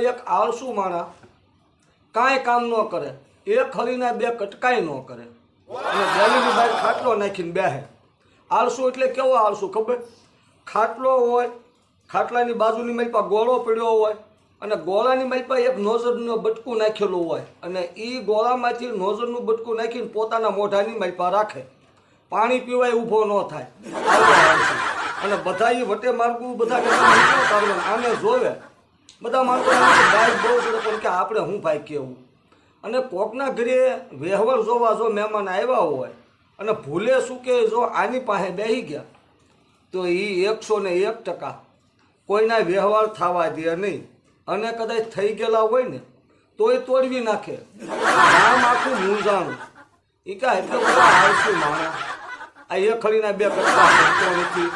એક આળસુ માણા કાંઈ કામ ન કરે, એક હરીના બે કટકાઈ ન કરે અને ગલીની બહાર ખાટલો નાખીને બેહે. આળસુ એટલે કેવો આળસુ ખબર? ખાટલો હોય, ખાટલાની બાજુની માલપા ગોળો પડ્યો હોય અને ગોળાની માલપા એક નોઝરનું બટકું નાખેલું હોય અને એ ગોળામાંથી નોઝરનું બટકું નાખીને પોતાના મોઢાની માલપા રાખે. પાણી પીવાય ઊભો ન થાય, આવો આળસુ. અને બધા એ વટે માર્ગું બધા આને જોવે. બધા માણસો ભાઈ બહુ સરસ પણ કે આપણે હું ભાઈ કેવું. અને કોકના ઘરે વ્યવહાર જોવા જો મહેમાન આવ્યા હોય અને ભૂલે શું કે જો આની પાસે બેસી ગયા તો એ 101% કોઈના વ્યવહાર થવા દે નહીં. અને કદાચ થઈ ગયેલા હોય ને તોય તોડવી નાખે. આમ આખું મૂંઝાણું. એ કાંઈ એટલે બધા આળસુ માણસ આ એક હળીના બે કરતા નથી,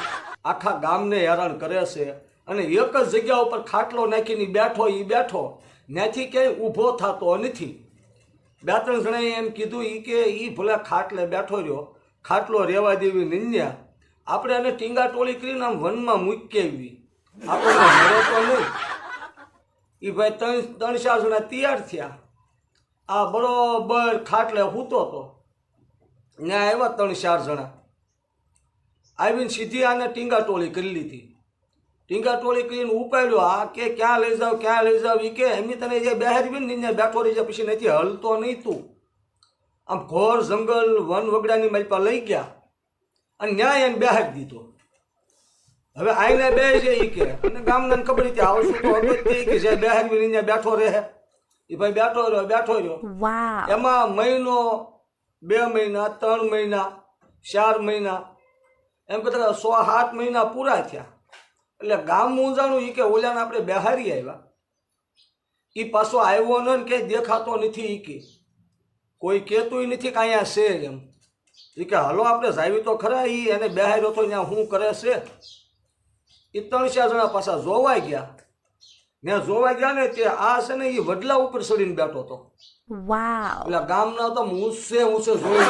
આખા ગામને હેરાન કરે છે. અને એક જ જગ્યા ઉપર ખાટલો નાખીને બેઠો, એ બેઠો ત્યાંથી ક્યાંય ઊભો થતો નથી. 2-3 જણાએ એમ કીધું એ કે એ ભલે ખાટલે બેઠો રહ્યો, ખાટલો રહેવા દેવી નિંદ્યા, આપણે એને ટીંગા ટોળી કરીને આમ વનમાં મૂકી આવી, આપણને મળે તો નહીં. એ ભાઈ 3-4 જણા તૈયાર થયા. આ બરોબર ખાટલે સૂતો હતો. ત્યાં આવ્યા 3-4 જણા આવીને સીધી આને ટીંગા ટોળી કરી લીધી. ટીંગા ટોળી કરીને ઉપાડ્યો. આ કે ક્યાં લઈ જાવ, ક્યાં લઈ જાવ? એ કે એમની તને જે બહારવી ને ત્યાં બેઠો રહી જાય, પછી નથી હલતો નહીં તું. આમ ઘોર જંગલ વન વગડાની માલપા લઈ ગયા અને ન્યાય એને બેહાડી દીધો. હવે આઈને બે છે એ કે અને ગામના ખબર હતી આવશું તો હવે કે જે બહારવી ત્યાં બેઠો રહે. એ ભાઈ બેઠો રહ્યો. એમાં મહિનો, 2 મહિના, 3 મહિના, 4 મહિના, એમ કહેતા 6-7 મહિના પૂરા થયા. એટલે ગામ મૂંઝાણું. એ કે ઓલાને આપણે બહારી આવ્યા, એ પાછો આવ્યો ન કે દેખાતો નથી. એ કે કોઈ કહેતું નથી કે અહીંયા છે એમ. એ કે હાલો આપણે જાવી તો ખરા. એ એને બહાર્યો તો ત્યાં શું કરે છે? એ 3-4 જણા પાછા જોવાઈ ગયા. ત્યાં જોવાઈ ગયા ને તે આ છે ને એ વડલા ઉપર ચડીને બેઠો હતો. એટલે ગામના તો ઊંચે જોઈ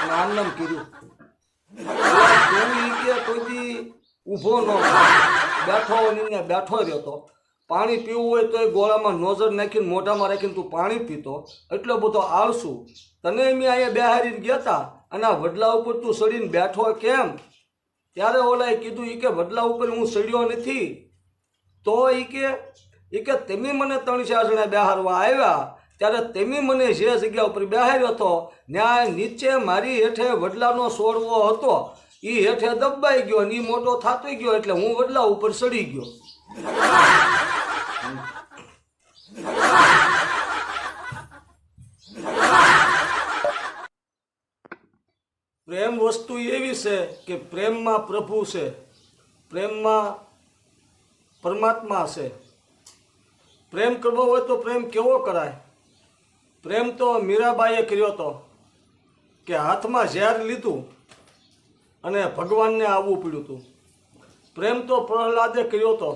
અને આમ નામ કીધું કોઈ ઊભો ન બેઠો ને બેઠો રહ્યો હતો. પાણી પીવું હોય તો એ ગોળામાં નોઝર નાખીને મોઢામાં રાખીને તું પાણી પીતો. એટલો બધો આળસુ. તને મેં અહીંયા બેહારીને ગયા હતા અને આ વડલા ઉપર તું ચડીને બેઠો કેમ? ત્યારે ઓલાએ કીધું એ કે વડલા ઉપર હું ચડ્યો નથી. તો એ કે તમે મને 3-4 જણા બેહારવા આવ્યા ત્યારે તમે મને જે જગ્યા ઉપર બેહાર્યો હતો ત્યાં નીચે મારી હેઠે વડલાનો છોડવો હતો. એ હેઠે દબાઈ ગયો ને એ મોટો થતો ગયો એટલે હું વડલા ઉપર ચડી ગયો. પ્રેમ વસ્તુ એવી છે કે પ્રેમમાં પ્રભુ છે, પ્રેમમાં પરમાત્મા છે. પ્રેમ કરવો હોય તો પ્રેમ કેવો કરાય? પ્રેમ તો મીરાબાઈએ કર્યો હતો કે હાથમાં ઝેર લીધું અને ભગવાનને આવવું પડ્યું હતું. પ્રેમ તો પ્રહલાદે કર્યો હતો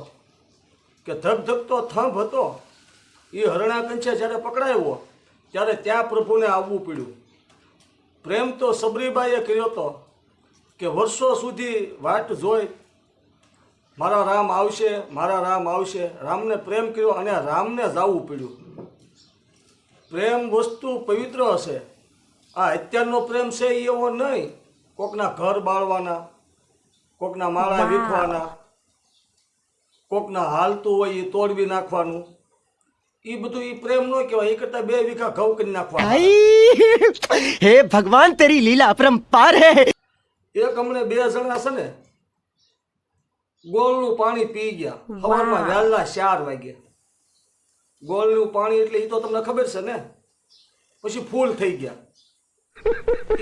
કે ધગધગતો થંભ હતો એ હરણા કંચે જ્યારે પકડાયો ત્યારે ત્યાં પ્રભુને આવવું પડ્યું. પ્રેમ તો સબરીબાઈએ કર્યો હતો કે વર્ષો સુધી વાટ જોઈ મારા રામ આવશે, મારા રામ આવશે. રામને પ્રેમ કર્યો અને રામને જવું પડ્યું. પ્રેમ વસ્તુ પવિત્ર હશે. આ અત્યારનો પ્રેમ છે એ એવો નહીં. કોકના ઘર બાળવાના, કોકના માળા વીખવાના, કોકના હાલતું હોય એ તોડવી નાખવાનું, એ બધું એ પ્રેમ ન કહેવાય. એ કરતા 2 વીઘા ઘઉં કરી નાખવાના. હે ભગવાન તેરી લીલા અપરંપાર હે. એક હમણે 2 જણા છે ને ગોળનું પાણી પી ગયા સવારમાં વહેલા 4 વાગે. ગોળનું પાણી એટલે એ તો તમને ખબર છે ને. પછી ફૂલ થઈ ગયા.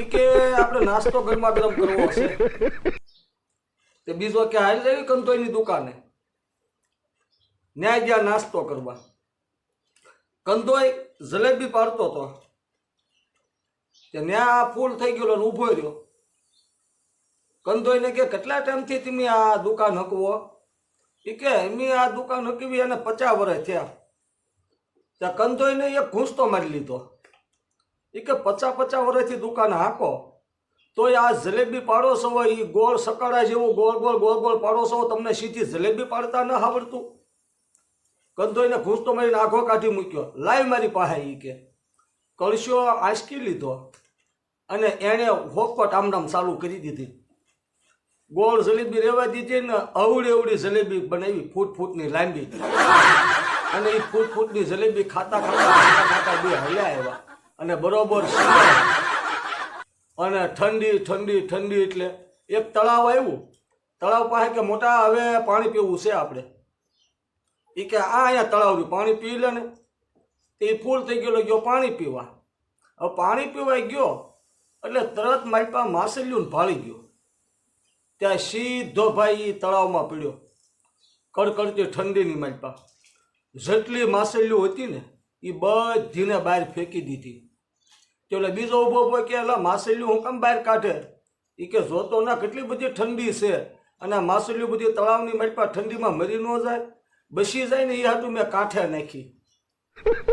એ કે આપણે નાસ્તો ગરમા ગરમ કરવો હશે. તે બીજો કે હાલ લેવી કંતોઈની દુકાને. ન્યા ગયા નાસ્તો કરવા. કંદોઈ જલેબી પાડતો હતો. ન્યા ફૂલ થઈ ગયો ને ઊભો રહ્યો. કંદોઈને કે કેટલા ટાઈમથી તમે આ દુકાન હકવો? એ કે એમની આ દુકાન હકવી અને 50 વર્ષ થયા. ત્યાં કંદોઈને એક ઘૂંસતો મારી લીધો. એ કે 50 વર્ષથી દુકાન હાંકો તોય આ જલેબી પાડોશો હોય એ ગોળ સકાળા જેવું ગોળ ગોળ પાડોશો તમને સીધી જલેબી પાડતા ન આવડતું? કંધોઈને ઘૂંસતો મારીને આઘો કાઢી મૂક્યો. લાવ મારી પાસે એ કે કળશો આંચકી લીધો અને એણે હોપટ આમનામ ચાલુ કરી દીધી. ગોળ જલેબી રેવા દીધી ને અવળી અવળી જલેબી બનાવી ફૂટની લાંબી. અને એ ફૂટની જલેબી ખાતા ખાતા બે હલ્યા આવ્યા અને બરોબર અને ઠંડી એટલે એક તળાવ આવ્યું. તળાવ પાસે કે મોટા હવે પાણી પીવું છે આપણે. એ કે અહીંયા તળાવ રહ્યું, પાણી પી લે ને. એ ફૂલ થઈ ગયો પાણી પીવા. હવે પાણી પીવા ગયો એટલે તરત માલપા માછલીયું ભાળી ગયો. ત્યાં સીધો ભાઈ ઈ તળાવમાં પડ્યો. કડકડતી ઠંડીની માલપા જેટલી માછલીઓ હતી ને એ બધીને બહાર ફેંકી દીધી. એટલે બીજો ઊભો કે એલા માછલીઓ હું કેમ બહાર કાઢે? એ કે જોતો ના કેટલી બધી ઠંડી છે અને આ માછલીઓ બધી તળાવની માલપા ઠંડીમાં મરી ન જાય, બસી જાય ને એ હાટું મેં કાંઠે નાખી.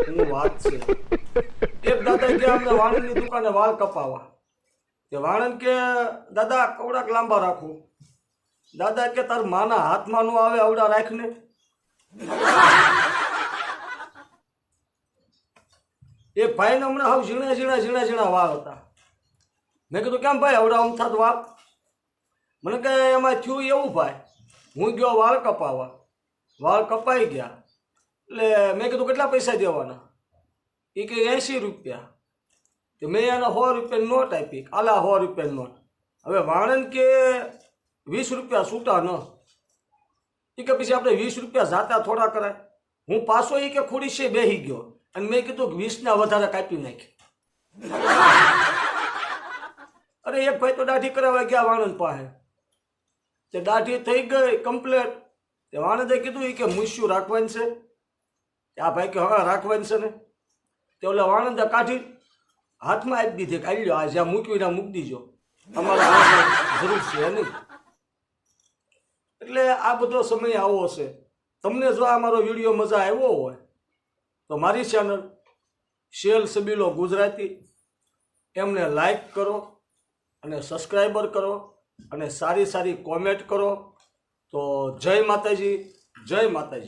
હું વાત છે. એક દાદા ગયા અમને વાણંદની દુકાને વાળ કપાવા. તે વાણંદ કે દાદા કવડાક લાંબા રાખું. દાદા કે તાર માના હાથમાં નો આવે આવડા રાખને. એક ભાઈને હમણાં હાવ ઝીણા વાળ હતા. મેં કીધું કેમ ભાઈ આવડા અમથા વાળ? મને કહે એમાં થયું એવું ભાઈ, હું ગયો વાળ કપાવા, વાળ કપાઈ ગયા. એટલે મેં કીધું કેટલા પૈસા દેવાના? એ કે 80 રૂપિયા. તો મેં એને 100 રૂપિયાની નોટ આપી. આલા 100 રૂપિયાની નોટ. હવે વાણંદ કે 20 રૂપિયા છૂટા ન. એ કે પછી આપણે 20 રૂપિયા જાતા થોડા કરાય. હું પાછો એ કે ખોડી છે બેસી ગયો અને મેં કીધું 20 વધારે કાપી નાખી. અરે એક ભાઈ તો દાઢી કરાવવા ગયા વાણંદ પાસે. તે દાઢી થઈ ગઈ કમ્પ્લેટ. તે વાણંદે કીધું એ કે મૂછ્યું રાખવાની છે. આ ભાઈ કે હા રાખવાની છે ને. તે ઓલા વાણંદે કાઢી હાથમાં આપી દીધી. કાઢી લો, આ જ્યાં મૂક્યું ત્યાં મૂકી દીજો, અમારે જરૂર છે નહીં. એટલે આ બધો સમય આવો છે. તમને જો આ મારો વિડીયો મજા આવ્યો હોય તો મારી ચેનલ શેલ સબીલો ગુજરાતી એમને લાઈક કરો અને સબસ્ક્રાઈબર કરો અને સારી કોમેન્ટ કરો. તો જય માતાજી, જય માતાજી.